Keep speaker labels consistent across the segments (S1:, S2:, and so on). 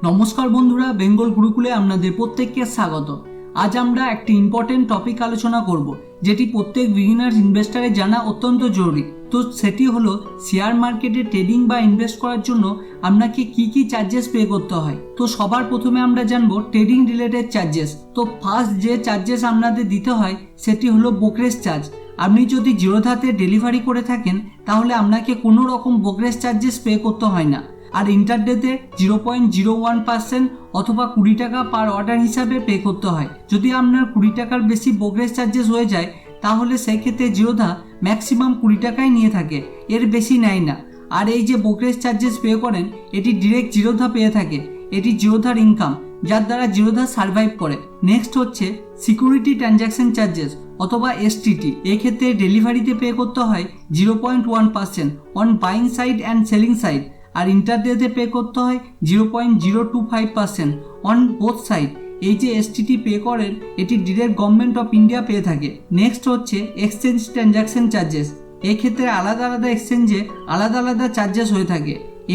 S1: নমস্কার বন্ধুরা, বেঙ্গল গুরুকুলে আপনাদের প্রত্যেককে স্বাগত। আজ আমরা একটি ইম্পর্টেন্ট টপিক আলোচনা করব, যেটি প্রত্যেক বিগিনার ইনভেস্টারের জানা অত্যন্ত জরুরি। তো সেটি হলো শেয়ার মার্কেটে ট্রেডিং বা ইনভেস্ট করার জন্য আপনাকে কি চার্জেস পে করতে হয়। তো সবার প্রথমে আমরা জানবো ট্রেডিং রিলেটেড চার্জেস। তো ফার্স্ট যে চার্জেস আপনাদের দিতে হয় সেটি হলো ব্রোকারেজ চার্জ। আপনি যদি জিরোধাতে ডেলিভারি করে থাকেন তাহলে আপনাকে কোনো রকম ব্রোকারেজ চার্জেস পে করতে হয় না। আর ইন্টারডেতে 0.01% অথবা 20 টাকা পার অর্ডার হিসাবে পে করতে হয়। যদি আপনার 20 টাকার বেশি ব্রোকারেজ চার্জেস হয়ে যায় তাহলে সেই ক্ষেত্রে জিরোধা ম্যাক্সিমাম 20 টাকাই নিয়ে থাকে, এর বেশি নেয় না। আর এই যে ব্রোকারেজ চার্জেস পে করেন এটি ডিরেক্ট জিরোধা পেয়ে থাকে, এটি জিরোধার ইনকাম, যার দ্বারা জিরোধা সার্ভাইভ করে। নেক্সট হচ্ছে সিকিউরিটি ট্রানজাকশন চার্জেস অথবা STT। এক্ষেত্রে ডেলিভারিতে পে করতে হয় 0.1% on buying side and selling side. আর ইন্টারডেতে পে করতে হয় 0.025% অন বোথ সাইড। এই যে STT পে করেন এটি ডিরেক্ট গভর্নমেন্ট অফ ইন্ডিয়া পেয়ে থাকে। নেক্সট হচ্ছে এক্সচেঞ্জ ট্রানজাকশন চার্জেস। এক্ষেত্রে আলাদা আলাদা এক্সচেঞ্জে আলাদা আলাদা চার্জেস হয়ে থাকে।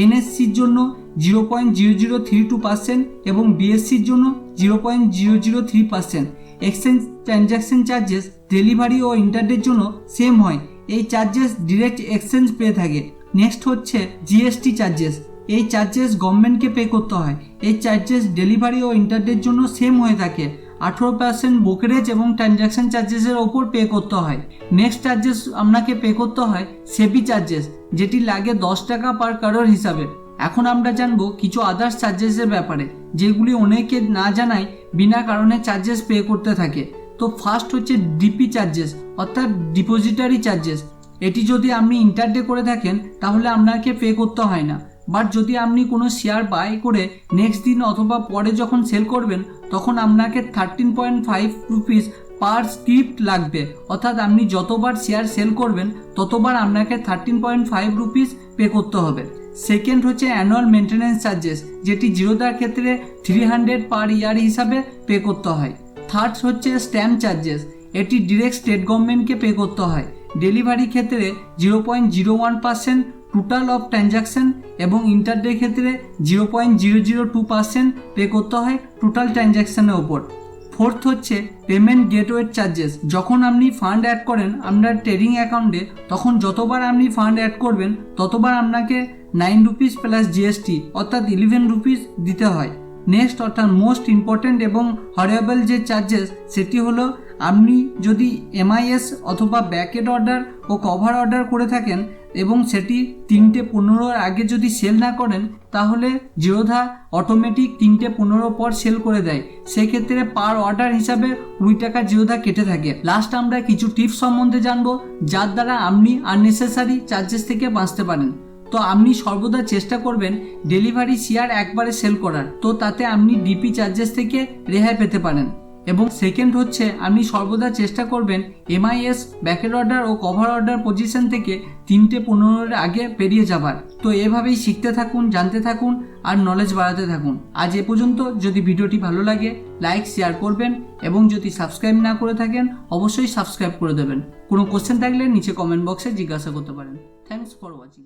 S1: NSCর জন্য 0.0032% এবং BSCর জন্য 0.003%। এক্সচেঞ্জ ট্রানজাকশন চার্জেস ডেলিভারি ও ইন্টারডের জন্য সেম হয়। এই চার্জেস ডিরেক্ট এক্সচেঞ্জ পেয়ে থাকে। নেক্সট হচ্ছে GST চার্জেস। এই চার্জেস গভর্নমেন্টকে পে করতে হয়। এই চার্জেস ডেলিভারি ও ইন্টারডের জন্য সেম হয়ে থাকে। 18% ব্রোকারেজ এবং ট্রানজাকশন চার্জেসের ওপর পে করতে হয়। নেক্সট চার্জেস আপনাকে পে করতে হয় সেবি চার্জেস, যেটি লাগে 10 টাকা পার কারোর হিসাবে। এখন আমরা জানবো কিছু আদার্স চার্জেসের ব্যাপারে, যেগুলি অনেকে না জানায় বিনা কারণে চার্জেস পে করতে থাকে। তো ফার্স্ট হচ্ছে DP চার্জেস অর্থাৎ ডিপোজিটারি চার্জেস। এটি যদি আপনি ইন্টারডে করে থাকেন তাহলে আপনাকে পে করতে হয় না। বাট যদি আপনি কোনো শেয়ার বাই করে নেক্সট দিন অথবা পরে যখন সেল করবেন তখন আপনাকে 13.5 রুপিস পার স্ক্রিপ্ট লাগবে। অর্থাৎ আপনি যতবার শেয়ার সেল করবেন ততবার আপনাকে 13.5 রুপিস পে করতে হবে। সেকেন্ড হচ্ছে অ্যানুয়াল মেনটেন্যান্স চার্জেস, যেটি জিরোধার ক্ষেত্রে 300 পার ইয়ার হিসাবে পে করতে হয়। থার্ড হচ্ছে স্ট্যাম্প চার্জেস। এটি ডিরেক্ট স্টেট গভর্নমেন্টকে পে করতে হয়। ডেলিভারি ক্ষেত্রে 0.01% টোটাল অফ ট্রানজাকশন এবং ইন্টারডে ক্ষেত্রে 0.002% পে করতে হয় টোটাল ট্রানজাকশনের ওপর। ফোর্থ হচ্ছে পেমেন্ট গেটওয়ে চার্জেস। যখন আপনি ফান্ড অ্যাড করেন আপনার ট্রেডিং অ্যাকাউন্টে তখন যতবার আপনি ফান্ড অ্যাড করবেন ততবার আপনাকে 9 রুপিস প্লাস GST অর্থাৎ 11 রুপিস দিতে হয়। নেক্সট অর্থাৎ মোস্ট ইম্পর্টেন্ট এবং হরেবল যে চার্জেস সেটি হলো আপনি যদি MIS অথবা ব্যাকেট অর্ডার ও কভার অর্ডার করে থাকেন এবং সেটি 3:15 আগে যদি সেল না করেন তাহলে জিরোধা অটোমেটিক 3:15 পর সেল করে দেয়। সেক্ষেত্রে পার অর্ডার হিসাবে 20 টাকা জিরোধা কেটে থাকে। লাস্ট আমরা কিছু টিপস সম্বন্ধে জানবো যার দ্বারা আপনি আননেসেসারি চার্জেস থেকে বাঁচতে পারেন। তো আপনি সর্বদা চেষ্টা করবেন ডেলিভারি শেয়ার একবারে সেল করার, তো তাতে আপনি DP চার্জেস থেকে রেহাই পেতে পারেন। এবং সেকেন্ড হচ্ছে আপনি সর্বদা চেষ্টা করবেন MIS ব্যাকেট অর্ডার ও কভার অর্ডার পজিশন থেকে 3:15 আগে পেরিয়ে যাবার। তো এভাবেই শিখতে থাকুন, জানতে থাকুন আর নলেজ বাড়াতে থাকুন। আজ এ পর্যন্ত। যদি ভিডিওটি ভালো লাগে লাইক শেয়ার করবেন এবং যদি সাবস্ক্রাইব না করে থাকেন অবশ্যই সাবস্ক্রাইব করে দেবেন। কোনো কোশ্চেন থাকলে নিচে কমেন্ট বক্সে জিজ্ঞাসা করতে পারেন। Thanks for watching.